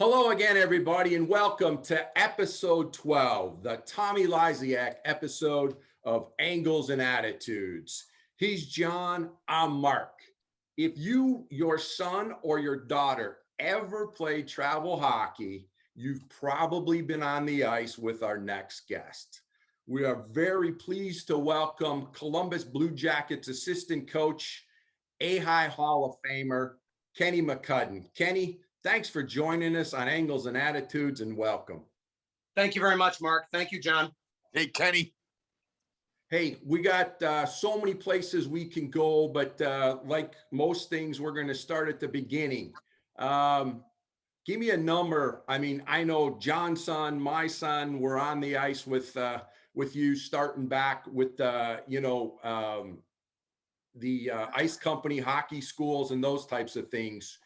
Hello again, everybody, and welcome to episode 12, the Tommy Lysiak episode of Angles and Attitudes. He's John, I'm Mark. If you, your son, or your daughter ever played travel hockey, you've probably been on the ice with our next guest. We are very pleased to welcome Columbus Blue Jackets assistant coach, A-High Hall of Famer, Kenny McCudden. Kenny, thanks for joining us on Angles and Attitudes, and welcome. Thank you very much, Mark. Thank you, John. Hey, Kenny. Hey, we got so many places we can go, but like most things, we're going to start at the beginning. Give me a number. I mean, I know John's son, my son, were on the ice with you, starting back with the ice company, hockey schools, and those types of things.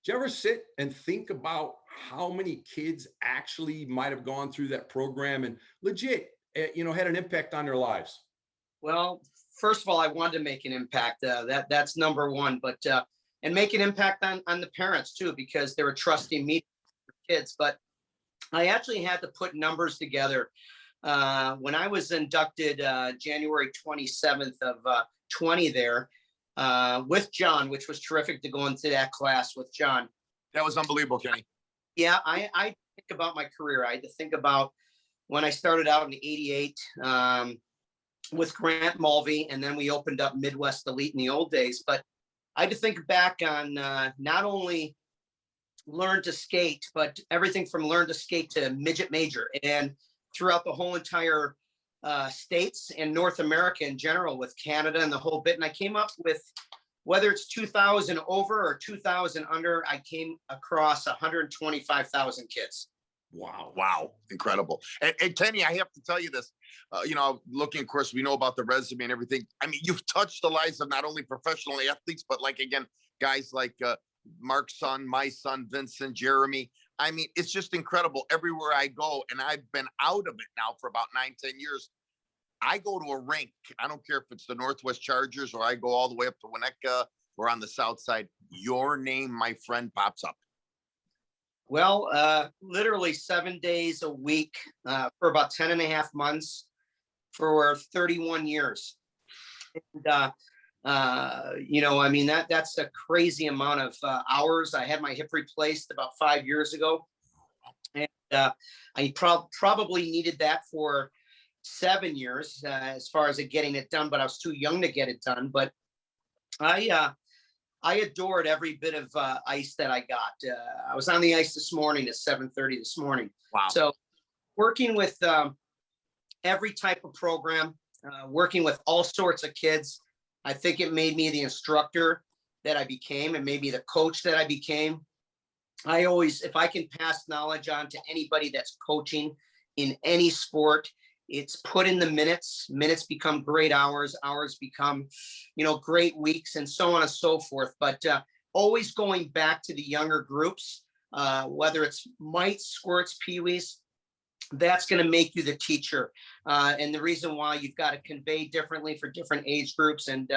Did you ever sit and think about how many kids actually might have gone through that program and legit, had an impact on their lives? Well, first of all, I wanted to make an impact. That's number one, but and make an impact on the parents too, because they were trusting me for kids. But I actually had to put numbers together. When I was inducted January 27th of 20 there, with John, which was terrific to go into that class with John. That was unbelievable, Kenny. Yeah, I think about my career. I had to think about when I started out in '88 with Grant Mulvey, and then we opened up Midwest Elite in the old days. But I had to think back on not only learn to skate, but everything from learn to skate to midget major, and throughout the whole entire states and North America in general, with Canada and the whole bit. And I came up with, whether it's 2,000 over or 2,000 under, I came across 125,000 kids. Wow. Incredible. And Kenny, I have to tell you this, looking, of course, we know about the resume and everything. I mean, you've touched the lives of not only professional athletes, but like, again, guys like Mark's son, my son, Vincent, Jeremy. I mean, it's just incredible everywhere I go. And I've been out of it now for about 9-10 years. I go to a rink. I don't care if it's the Northwest Chargers or I go all the way up to Winnetka or on the South Side. Your name, my friend, pops up. Well, literally 7 days a week for about 10 and a half months for 31 years. And, I mean, that's a crazy amount of hours. I had my hip replaced about 5 years ago. And I probably needed that for 7 years as far as getting it done, but I was too young to get it done. But I adored every bit of ice that I got. I was on the ice this morning at 7:30 this morning. Wow. So working with every type of program, working with all sorts of kids, I think it made me the instructor that I became, and maybe the coach that I became. I always, if I can pass knowledge on to anybody that's coaching in any sport, it's put in the minutes. Minutes become great hours. Hours become, great weeks, and so on and so forth. But always going back to the younger groups, whether it's mites, squirts, peewees, that's going to make you the teacher. And the reason why you've got to convey differently for different age groups. And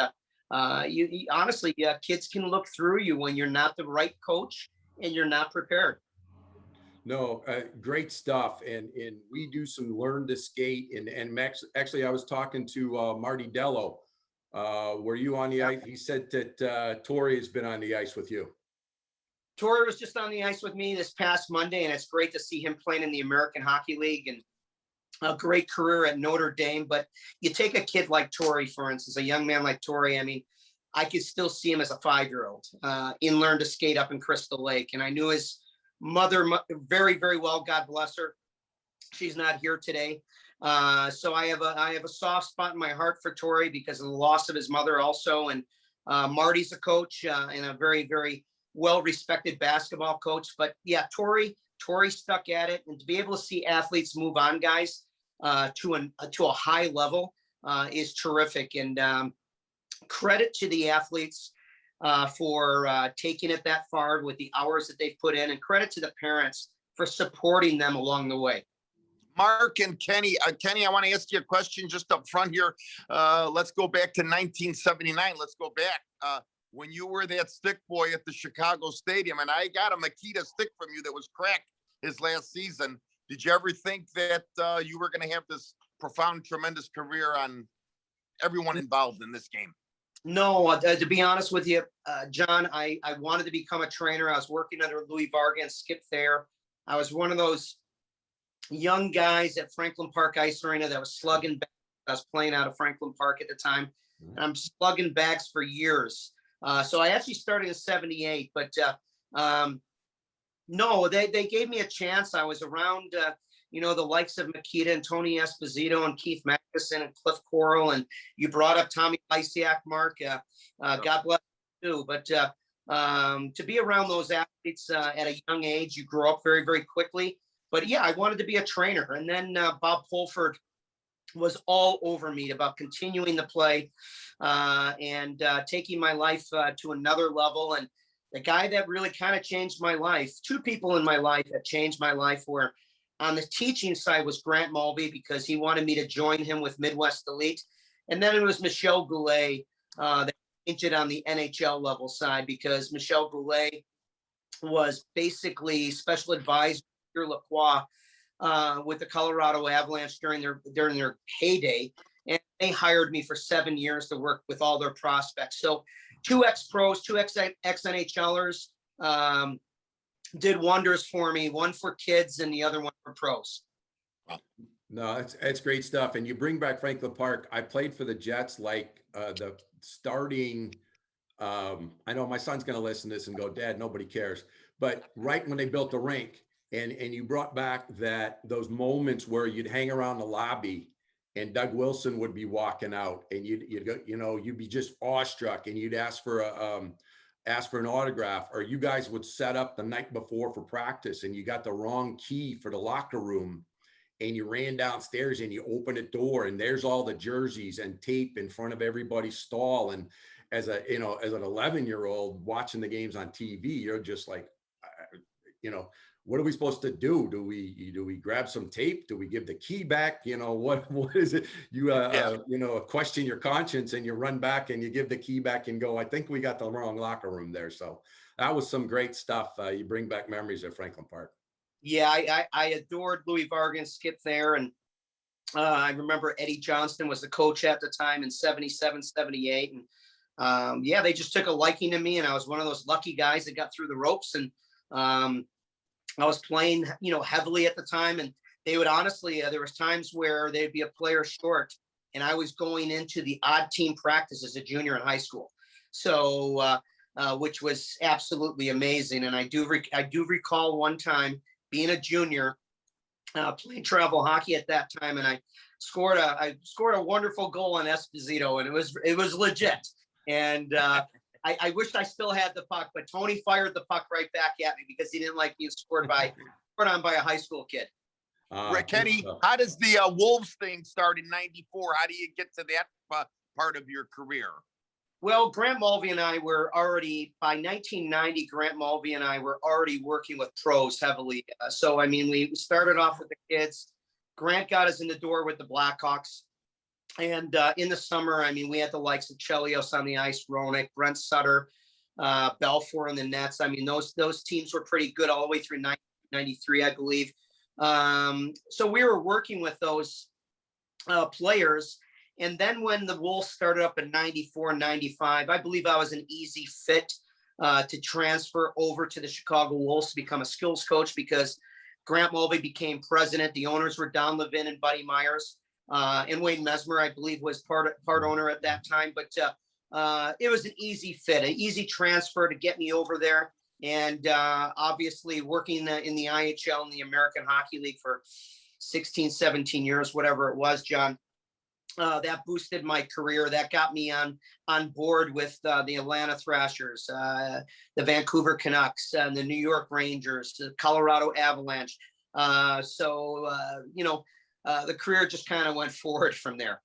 you honestly, kids can look through you when you're not the right coach and you're not prepared. No, great stuff. And we do some learn to skate. And actually, I was talking to Marty Dello. Were you on the ice? He said that Tori has been on the ice with you. Tori was just on the ice with me this past Monday, and it's great to see him playing in the American Hockey League and a great career at Notre Dame. But you take a kid like Tori, for instance, a young man like Tori, I mean, I could still see him as a 5-year-old in Learn to Skate up in Crystal Lake. And I knew his mother very, very well. God bless her. She's not here today. So I have a soft spot in my heart for Tori because of the loss of his mother also. And Marty's a coach and a very, very well-respected basketball coach. But yeah, Tori stuck at it, and to be able to see athletes move on, guys, to a high level is terrific. And credit to the athletes for taking it that far with the hours that they've put in, and credit to the parents for supporting them along the way. Mark and Kenny, I want to ask you a question just up front here. Let's go back to 1979. Let's go back. when you were that stick boy at the Chicago Stadium, and I got a Makita stick from you that was cracked his last season. Did you ever think that you were going to have this profound, tremendous career on everyone involved in this game? No, to be honest with you, John, I wanted to become a trainer. I was working under Louis Varga and Skip Thayer. I was one of those young guys at Franklin Park Ice Arena that was slugging bags. I was playing out of Franklin Park at the time, and I'm slugging bags for years. So I actually started in '78, but no, they gave me a chance. I was around, the likes of Makita and Tony Esposito and Keith Matheson and Cliff Coral, and you brought up Tommy Lysiak, Mark. God bless you too. But to be around those athletes at a young age, you grow up very, very quickly. But yeah, I wanted to be a trainer. And then Bob Pulford was all over me about continuing to play and taking my life to another level. And the guy that really kind of changed my life, two people in my life that changed my life were on the teaching side was Grant Mulvey, because he wanted me to join him with Midwest Elite. And then it was Michel Goulet that changed it on the NHL level side, because Michel Goulet was basically special advisor to Lacroix with the Colorado Avalanche during their heyday. And they hired me for 7 years to work with all their prospects. So 2 ex-pros, 2 ex-NHLers did wonders for me, one for kids and the other one for pros. No, that's great stuff. And you bring back Franklin Park. I played for the Jets, like the starting, I know my son's going to listen to this and go, Dad, nobody cares. But right when they built the rink, and you brought back those moments where you'd hang around the lobby and Doug Wilson would be walking out, and you'd go, you'd be just awestruck, and you'd ask for an autograph, or you guys would set up the night before for practice and you got the wrong key for the locker room, and you ran downstairs and you opened a door and there's all the jerseys and tape in front of everybody's stall. And as an 11-year-old watching the games on TV, you're just like, what are we supposed to do? Do we grab some tape? Do we give the key back? What is it? You question your conscience and you run back and you give the key back and go, I think we got the wrong locker room there. So that was some great stuff. You bring back memories of Franklin Park. Yeah, I adored Louis Varga and Skip Thayer. And I remember Eddie Johnston was the coach at the time in '77, '78. And they just took a liking to me. And I was one of those lucky guys that got through the ropes. And I was playing, heavily at the time, and they would honestly, there was times where they'd be a player short, and I was going into the odd team practice as a junior in high school. So, which was absolutely amazing. And I do recall one time being a junior, playing travel hockey at that time, and I scored a wonderful goal on Esposito, and it was legit. And I wish I still had the puck, but Tony fired the puck right back at me because he didn't like being scored on by a high school kid. Kenny, how does the Wolves thing start in '94? How do you get to that part of your career? Well, Grant Mulvey and I were already, by 1990, Grant Mulvey and I were already working with pros heavily. So, we started off with the kids. Grant got us in the door with the Blackhawks. And in the summer, we had the likes of Chelios on the ice, Roenick, Brent Sutter, Belfour in the nets. Those teams were pretty good all the way through 1993, I believe. So we were working with those players. And then when the Wolves started up in '94, '95, I believe I was an easy fit to transfer over to the Chicago Wolves to become a skills coach, because Grant Mulvey became president. The owners were Don Levin and Buddy Myers. And Wayne Mesmer, I believe, was part owner at that time. But it was an easy fit, an easy transfer to get me over there. And obviously working in the IHL and the American Hockey League for 16, 17 years, whatever it was, John, that boosted my career. That got me on board with the Atlanta Thrashers, the Vancouver Canucks, and the New York Rangers, the Colorado Avalanche. The career just kind of went forward from there.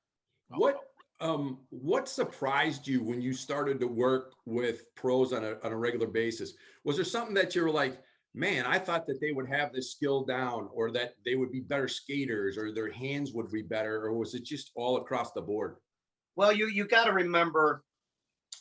What surprised you when you started to work with pros on a regular basis? Was there something that you were like, man, I thought that they would have this skill down, or that they would be better skaters, or their hands would be better, or was it just all across the board? Well, you got to remember,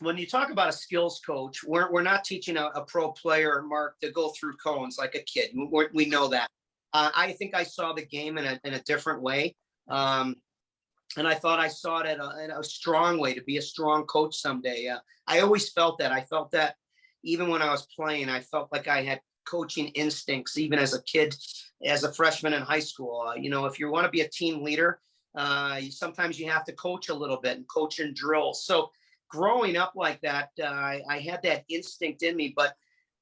when you talk about a skills coach, we're not teaching a pro player, Mark, to go through cones like a kid. We know that. I think I saw the game in a different way. And I thought I saw it in a strong way, to be a strong coach someday. I always felt that. I felt that even when I was playing, I felt like I had coaching instincts, even as a kid, as a freshman in high school. If you want to be a team leader, sometimes you have to coach a little bit and coach in drills. So growing up like that, I had that instinct in me. But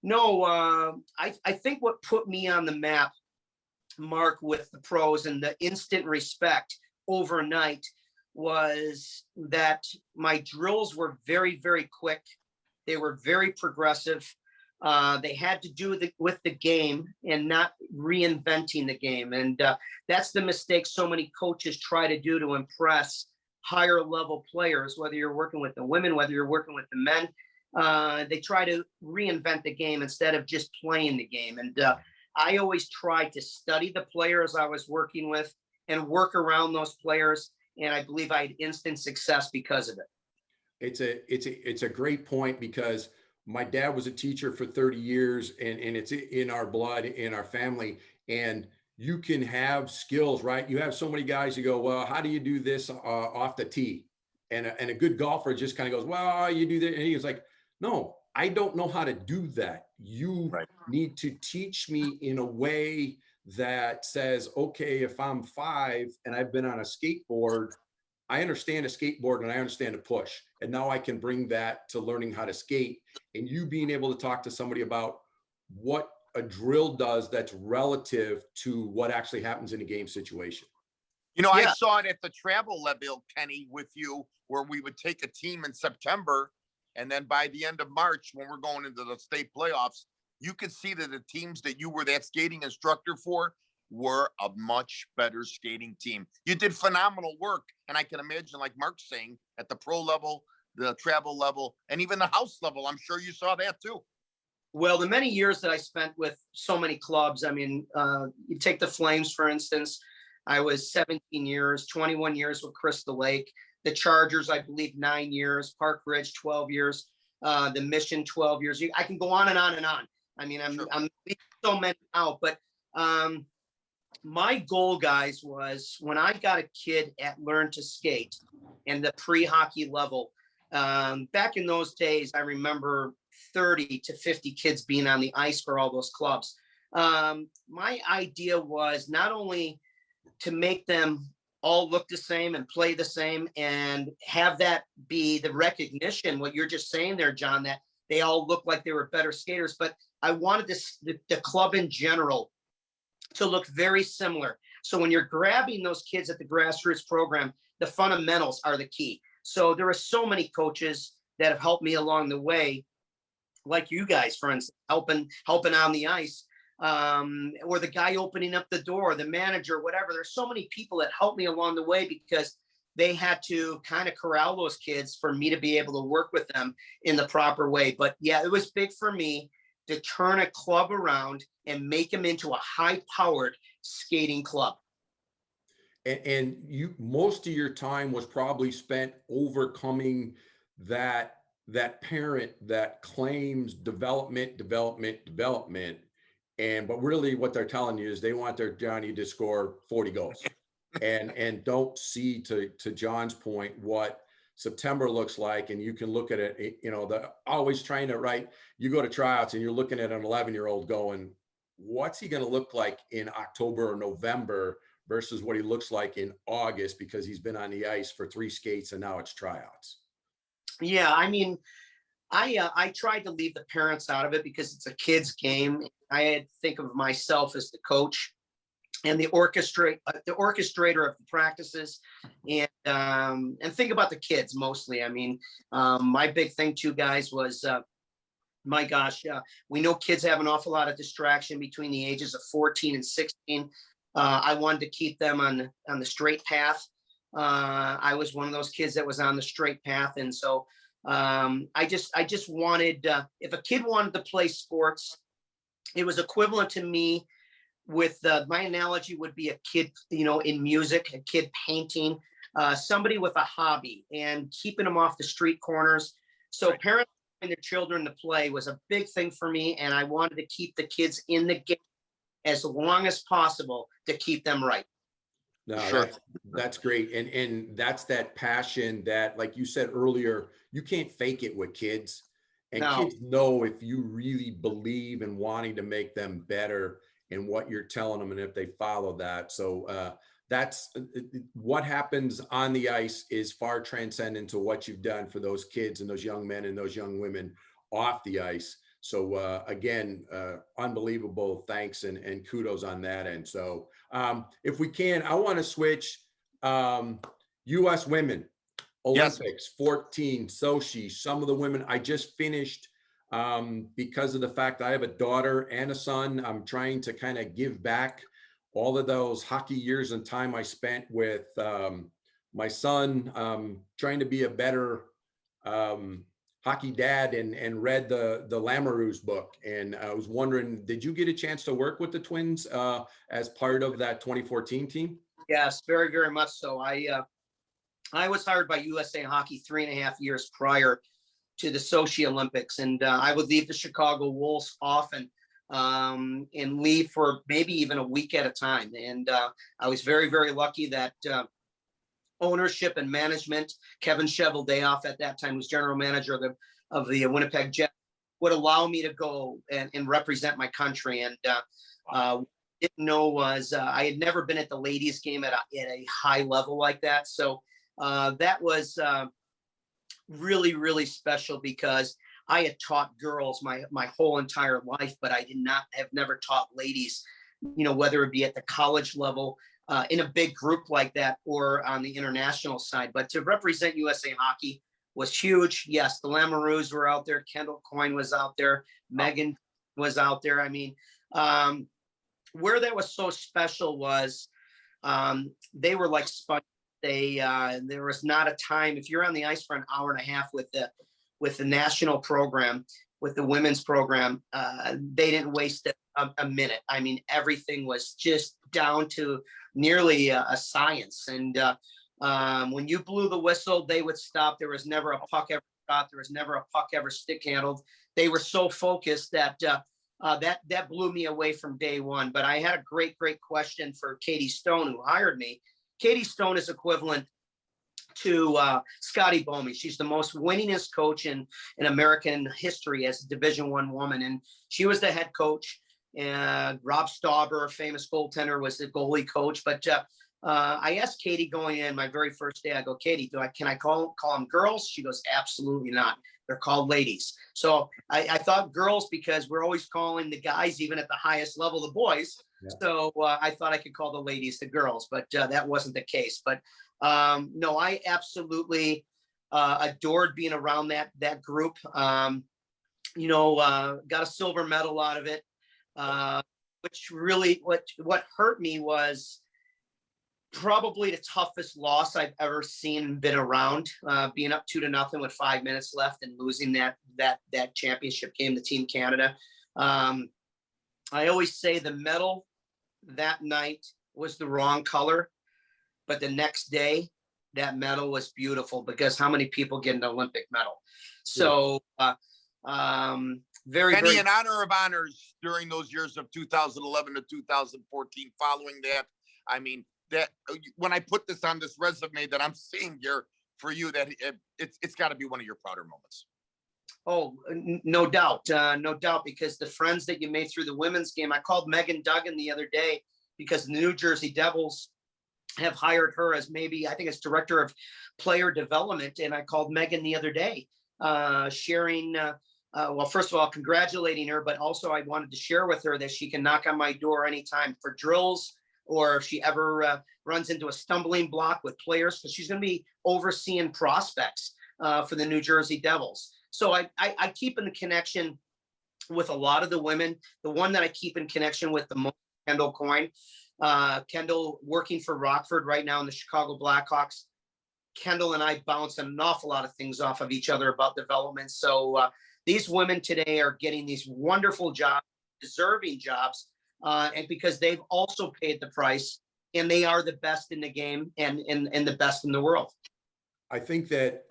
no, I think what put me on the map, Mark, with the pros and the instant respect overnight was that my drills were very, very quick. They were very progressive. They had to do with the game and not reinventing the game. And that's the mistake so many coaches try to do to impress higher level players, whether you're working with the women, whether you're working with the men. They try to reinvent the game instead of just playing the game. And I always tried to study the players I was working with and work around those players. And I believe I had instant success because of it. It's a great point, because my dad was a teacher for 30 years and it's in our blood, in our family. And you can have skills, right? You have so many guys who go, well, how do you do this off the tee? And a good golfer just kind of goes, well, you do that. And he was like, no, I don't know how to do that. You need to teach me in a way that says, okay, if I'm 5 and I've been on a skateboard, I understand a skateboard and I understand a push. And now I can bring that to learning how to skate, and you being able to talk to somebody about what a drill does that's relative to what actually happens in a game situation. I saw it at the travel level, Kenny, with you, where we would take a team in September, and then by the end of March, when we're going into the state playoffs, you could see that the teams that you were that skating instructor for were a much better skating team. You did phenomenal work. And I can imagine, like Mark's saying, at the pro level, the travel level, and even the house level, I'm sure you saw that too. Well, the many years that I spent with so many clubs, I mean, you take the Flames, for instance. I was 17 years, 21 years with Crystal Lake. The Chargers, I believe, 9 years. Park Ridge, 12 years. The Mission, 12 years. I can go on and on and on. I mean, I'm leaving so many out, but my goal, guys, was when I got a kid at Learn to Skate and the pre-hockey level, back in those days, I remember 30 to 50 kids being on the ice for all those clubs. My idea was not only to make them all look the same and play the same and have that be the recognition, what you're just saying there, John, that they all look like they were better skaters, but I wanted the club in general to look very similar. So when you're grabbing those kids at the grassroots program, the fundamentals are the key. So there are so many coaches that have helped me along the way, like you guys, for instance, helping on the ice, or the guy opening up the door, the manager, whatever. There's so many people that helped me along the way because they had to kind of corral those kids for me to be able to work with them in the proper way. But yeah, it was big for me to turn a club around and make them into a high-powered skating club. And you, most of your time was probably spent overcoming that parent that claims development. But really what they're telling you is they want their Johnny to score 40 goals and don't see, to John's point, what September looks like. And you can look at it, the always trying to write, you go to tryouts and you're looking at an 11-year-old going, what's he going to look like in October or November versus what he looks like in August, because he's been on the ice for 3 skates and now it's tryouts. Yeah. I mean, I tried to leave the parents out of it because it's a kid's game. I had to think of myself as the coach and the orchestrator of the practices, and think about the kids mostly. I mean, my big thing too, guys, was my gosh, we know kids have an awful lot of distraction between the ages of 14 and 16. I wanted to keep them on the straight path. I was one of those kids that was on the straight path, and so I just wanted, if a kid wanted to play sports, it was equivalent to me with my analogy would be a kid, in music, a kid painting, somebody with a hobby, and keeping them off the street corners. So parents and their children to play was a big thing for me, and I wanted to keep the kids in the game as long as possible to keep them right. No, Sure. that's great. And that's that passion that, like you said earlier, you can't fake it with kids. And No. kids know if you really believe in wanting to make them better in what you're telling them and if they follow that. So that's what happens on the ice is far transcendent to what you've done for those kids and those young men and those young women off the ice. So again, unbelievable thanks and kudos on that end. So if we can, I want to switch U.S. women, Olympics, 14, Sochi, some of the women I just finished because of the fact I have a daughter and a son. I'm trying to kind of give back all of those hockey years and time I spent with my son, trying to be a better hockey dad and read the Lamoureux's book. And I was wondering, did you get a chance to work with the twins as part of that 2014 team? Yes, very, very much so. I was hired by USA Hockey 3.5 years prior to the Sochi Olympics, and I would leave the Chicago Wolves often and leave for maybe even a week at a time. And I was very, very lucky that ownership and management, Kevin Cheveldayoff at that time was general manager of the Winnipeg Jets, would allow me to go and represent my country. And didn't know was I had never been at the ladies game at a high level like that. So that was really, really special because I had taught girls my whole entire life, but I have never taught ladies, whether it be at the college level, in a big group like that or on the international side. But to represent USA Hockey was huge. Yes, the Lamoureuxs were out there. Kendall Coyne was out there. Megan was out there. I mean, where that was so special was they were like sponges. There was not a time, if you're on the ice for an hour and a half with the national program, with the women's program, they didn't waste a minute. I mean, everything was just down to nearly a science. And when you blew the whistle, they would stop. There was never a puck ever shot. There was never a puck ever stick handled. They were so focused that that blew me away from day one. But I had a great question for Katie Stone, who hired me. Katie Stone is equivalent to Scotty Bowman. She's the most winningest coach in American history as a Division I woman. And she was the head coach. And Rob Stauber, famous goaltender, was the goalie coach. But I asked Katie going in my very first day, I go, Katie, can I call them girls? She goes, absolutely not. They're called ladies. So I thought girls because we're always calling the guys, even at the highest level, the boys. Yeah. So I thought I could call the ladies the girls, but that wasn't the case. But no, I absolutely adored being around that group. Got a silver medal out of it. Which really, what hurt me was probably the toughest loss I've ever seen and been around, being up 2-0 with 5 minutes left and losing that championship game to Team Canada. I always say the medal that night was the wrong color, but the next day that medal was beautiful because how many people get an Olympic medal? So, Penny, in honor of honors during those years of 2011 to 2014, following that, I mean, that when I put this on this resume that I'm seeing here for you, that it's got to be one of your prouder moments. Oh, no doubt, because the friends that you made through the women's game, I called Megan Duggan the other day because the New Jersey Devils have hired her as I think it's director of player development. And I called Megan the other day, sharing, well, first of all, congratulating her, but also I wanted to share with her that she can knock on my door anytime for drills, or if she ever runs into a stumbling block with players, because she's going to be overseeing prospects for the New Jersey Devils. So I keep in the connection with a lot of the women. The one that I keep in connection with the most, Kendall Coyne. Kendall working for Rockford right now in the Chicago Blackhawks. Kendall and I bounce an awful lot of things off of each other about development. So these women today are getting these wonderful jobs, deserving jobs, and because they've also paid the price, and they are the best in the game and the best in the world. I think that,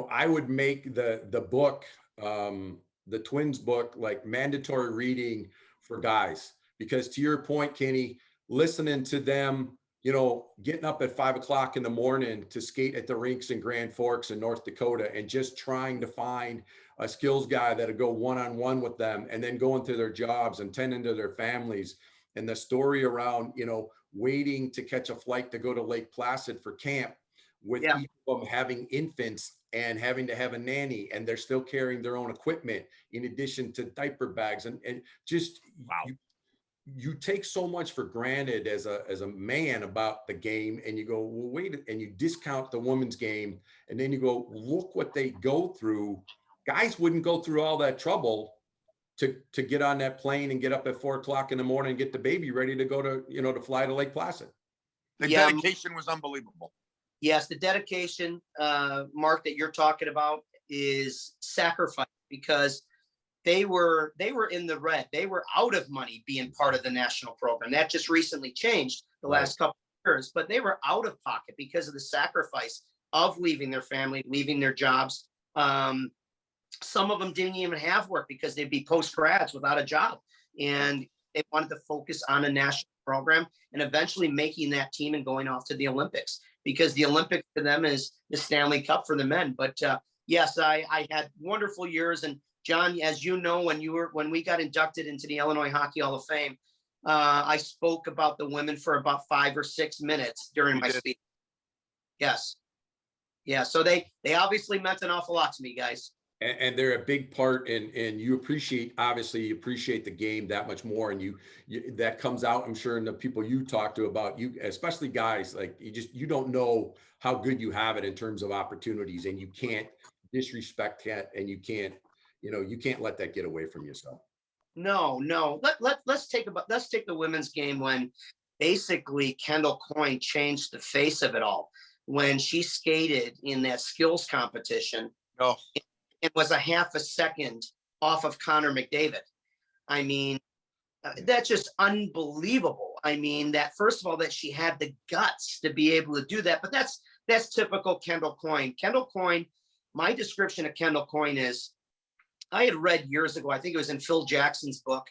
I would make the book, the twins book, like mandatory reading for guys, because to your point, Kenny, listening to them, getting up at 5 o'clock in the morning to skate at the rinks in Grand Forks in North Dakota, and just trying to find a skills guy that'll go one-on-one with them, and then going to their jobs and tending to their families. And the story around, waiting to catch a flight to go to Lake Placid for camp, with each of them having infants and having to have a nanny, and they're still carrying their own equipment in addition to diaper bags. And just, Wow. You take so much for granted as a man about the game, and you go, well, wait, and you discount the women's game, and then you go, look what they go through. Guys wouldn't go through all that trouble to get on that plane and get up at 4 o'clock in the morning and get the baby ready to go to, to fly to Lake Placid. The dedication was unbelievable. Yes, the dedication, Mark, that you're talking about is sacrifice, because they were in the red. They were out of money being part of the national program. That just recently changed the last couple of years, but they were out of pocket because of the sacrifice of leaving their family, leaving their jobs. Some of them didn't even have work because they'd be post-grads without a job, and they wanted to focus on a national program and eventually making that team and going off to the Olympics, because the Olympics for them is the Stanley Cup for the men. But yes, I had wonderful years. And John, as you know, when we got inducted into the Illinois Hockey Hall of Fame, I spoke about the women for about 5 or 6 minutes during my speech. Yes. Yeah. So they obviously meant an awful lot to me, guys. And they're a big part, and you appreciate the game that much more. And you that comes out, I'm sure, in the people you talk to about you, especially guys, like you don't know how good you have it in terms of opportunities, and you can't disrespect that, and you can't let that get away from yourself. No. Let's take the women's game, when basically Kendall Coyne changed the face of it all when she skated in that skills competition. Oh. It was a half a second off of Connor McDavid. I mean, that's just unbelievable. I mean, that first of all, that she had the guts to be able to do that, but that's typical Kendall Coyne. Kendall Coyne, my description of Kendall Coyne is, I had read years ago, I think it was in Phil Jackson's book,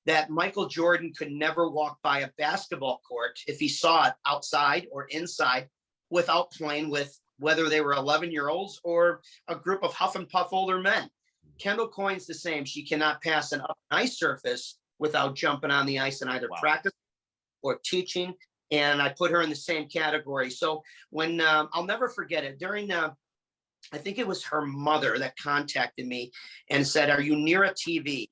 that Michael Jordan could never walk by a basketball court if he saw it outside or inside without playing with, whether they were 11-year-olds or a group of huff and puff older men. Kendall Coyne's the same. She cannot pass an up ice surface without jumping on the ice and either practice or teaching. And I put her in the same category. So when I'll never forget it, during I think it was her mother that contacted me and said, "Are you near a TV?"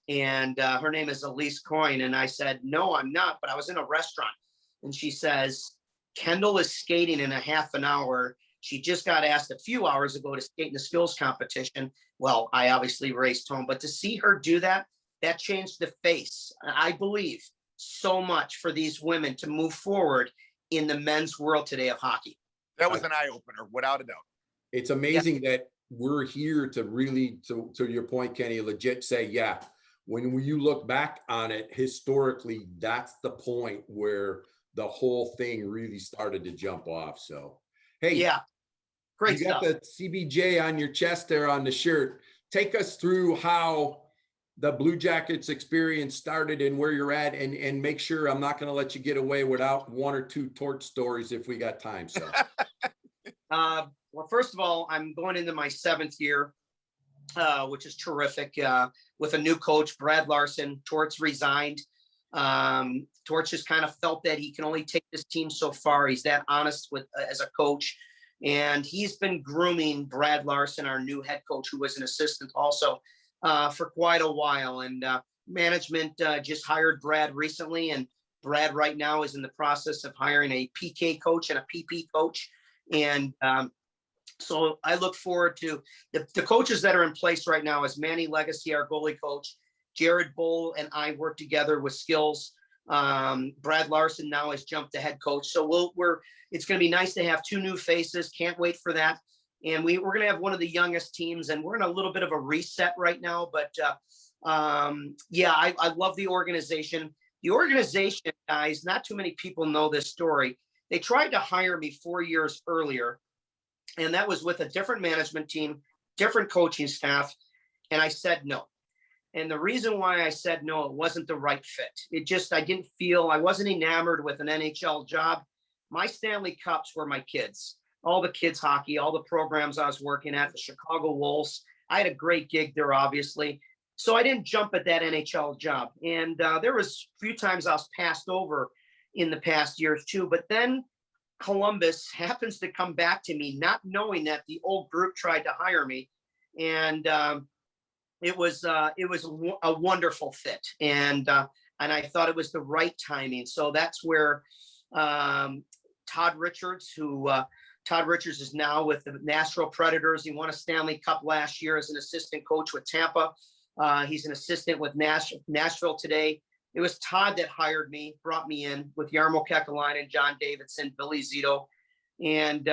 And her name is Elise Coyne. And I said, "No, I'm not," but I was in a restaurant. And she says, "Kendall is skating in a half an hour. She just got asked a few hours ago to skate in the skills competition." Well, I obviously raced home, but to see her do that, that changed the face, I believe, so much for these women to move forward in the men's world today of hockey. That was an eye opener, without a doubt. It's amazing that we're here to really, to your point, Kenny, legit say, yeah, when you look back on it historically, that's the point where the whole thing really started to jump off. So, hey, yeah, great you stuff. got the CBJ on your chest there on the shirt. Take us through how the Blue Jackets experience started and where you're at, and make sure I'm not going to let you get away without 1 or 2 Torts stories if we got time. So, well, first of all, I'm going into my 7th year, which is terrific, with a new coach, Brad Larson. Torts resigned. Torts just kind of felt that he can only take this team so far. He's that honest as a coach. And he's been grooming Brad Larson, our new head coach, who was an assistant also, for quite a while. And management just hired Brad recently. And Brad right now is in the process of hiring a PK coach and a PP coach. And so I look forward to the coaches that are in place right now is Manny Legacy, our goalie coach. Jared Bull and I work together with skills. Brad Larson now has jumped to head coach. So it's going to be nice to have 2 new faces. Can't wait for that. And we're going to have one of the youngest teams, and we're in a little bit of a reset right now. But yeah, I love the organization. The organization, guys, not too many people know this story. They tried to hire me 4 years earlier And that was with a different management team, different coaching staff. And I said no. And the reason why I said no, it wasn't the right fit. I didn't feel, I wasn't enamored with an NHL job. My Stanley Cups were my kids, all the kids hockey, all the programs I was working at, the Chicago Wolves. I had a great gig there, obviously. So I didn't jump at that NHL job. And there was a few times I was passed over in the past years too. But then Columbus happens to come back to me, not knowing that the old group tried to hire me. And it was a wonderful fit. And I thought it was the right timing. So that's where Todd Richards, Todd Richards is now with the Nashville Predators. He won a Stanley Cup last year as an assistant coach with Tampa. He's an assistant with Nashville today. It was Todd that hired me, brought me in with Jarmo Kekalainen, John Davidson, Billy Zito. And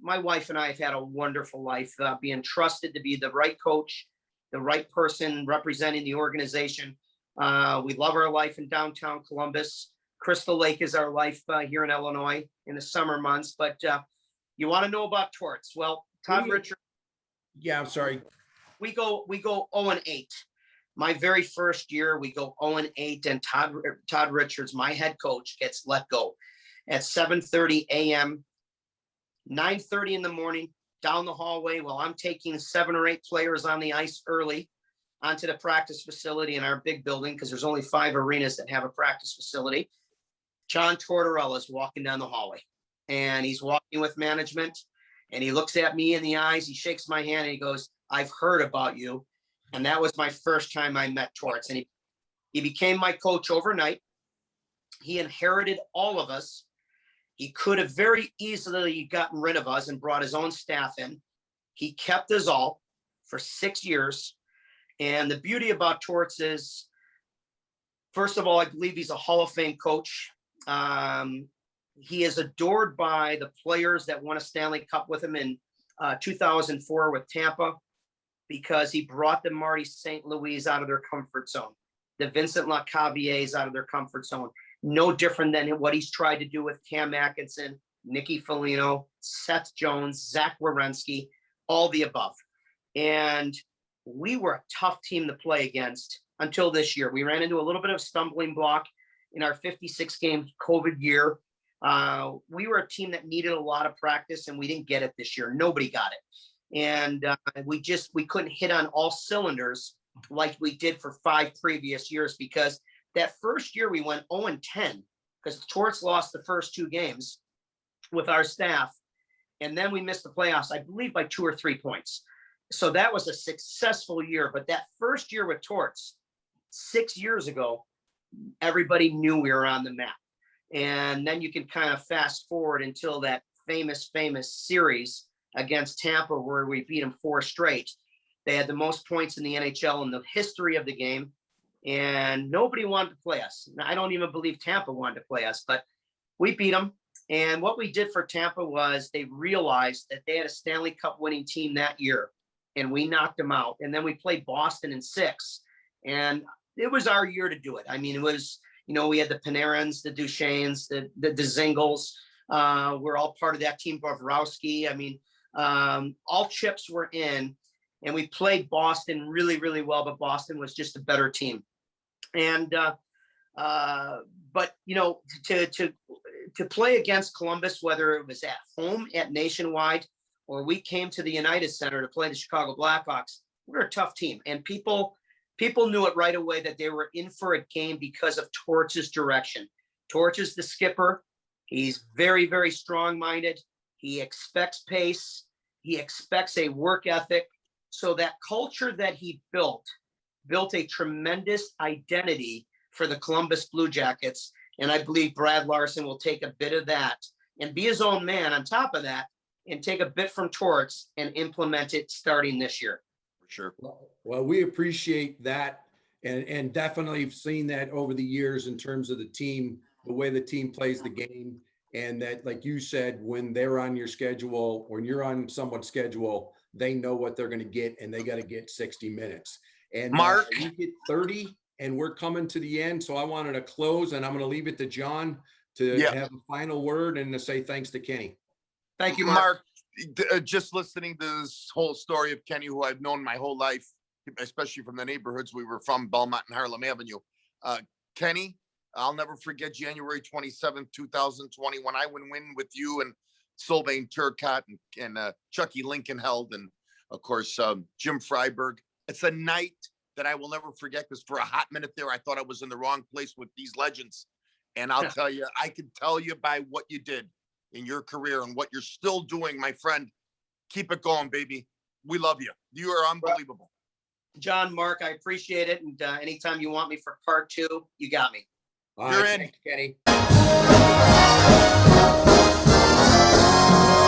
my wife and I have had a wonderful life, being trusted to be the right coach, the right person representing the organization. We love our life in downtown Columbus. Crystal Lake is our life here in Illinois in the summer months. But you want to know about Torts? Well, Todd Richards. Yeah, I'm sorry. We go 0-8. My very first year, we go 0-8, and Todd Richards, my head coach, gets let go at 7:30 a.m., 9:30 in the morning, down the hallway while I'm taking 7 or 8 players on the ice early onto the practice facility in our big building, because there's only 5 arenas that have a practice facility. John Tortorella is walking down the hallway, and he's walking with management, and he looks at me in the eyes, he shakes my hand, and he goes, "I've heard about you." And that was my first time I met Torts. And he became my coach overnight. He inherited all of us. He could have very easily gotten rid of us and brought his own staff in. He kept us all for 6 years. And the beauty about Torts is, first of all, I believe he's a Hall of Fame coach. He is adored by the players that won a Stanley Cup with him in 2004 with Tampa, because he brought the Marty St. Louis out of their comfort zone, the Vincent Lecaviers out of their comfort zone. No different than what he's tried to do with Cam Atkinson, Nicky Foligno, Seth Jones, Zach Werenski, all the above. And we were a tough team to play against until this year. We ran into a little bit of a stumbling block in our 56-game COVID year. We were a team that needed a lot of practice, and we didn't get it this year. Nobody got it. And we couldn't hit on all cylinders like we did for 5 previous years, because that first year we went 0-10 because Torts lost the first 2 games with our staff. And then we missed the playoffs, I believe, by 2 or 3 points. So that was a successful year. But that first year with Torts, 6 years ago, everybody knew we were on the map. And then you can kind of fast forward until that famous series against Tampa, where we beat them 4 straight. They had the most points in the NHL in the history of the game, and nobody wanted to play us. I don't even believe Tampa wanted to play us, but we beat them. And what we did for Tampa was they realized that they had a Stanley Cup winning team that year, and we knocked them out. And then we played Boston in 6, and it was our year to do it. I mean, it was, we had the Panarins, the Duchesnes, the Zingles. We're all part of that team, Bobrovsky. I mean, all chips were in, and we played Boston really, really well, but Boston was just a better team. And, but, to play against Columbus, whether it was at home at Nationwide, or we came to the United Center to play the Chicago Blackhawks, we were a tough team. And people knew it right away that they were in for a game because of Torts' direction. Torts is the skipper. He's very, very strong-minded. He expects pace. He expects a work ethic. So that culture that he built a tremendous identity for the Columbus Blue Jackets. And I believe Brad Larson will take a bit of that and be his own man on top of that, and take a bit from Torts and implement it starting this year. For sure. Well, we appreciate that, and definitely seen that over the years in terms of the team, the way the team plays the game. And that, like you said, when they're on your schedule, when you're on someone's schedule, they know what they're going to get, and they got to get 60 minutes. And Mark, we get 30, and we're coming to the end. So I wanted to close, and I'm going to leave it to John to have a final word and to say thanks to Kenny. Thank you, Mark. just listening to this whole story of Kenny, who I've known my whole life, especially from the neighborhoods we were from, Belmont and Harlem Avenue. Kenny, I'll never forget January 27th, 2020, when I went win with you and Sylvain Turcotte and Chucky Lincoln held, and of course, Jim Freiberg. It's a night that I will never forget, because for a hot minute there, I thought I was in the wrong place with these legends. And I'll tell you, I can tell you by what you did in your career and what you're still doing, my friend. Keep it going, baby. We love you. You are unbelievable. John, Mark, I appreciate it. And anytime you want me for part 2, you got me. All You're right, in. thanks, Kenny.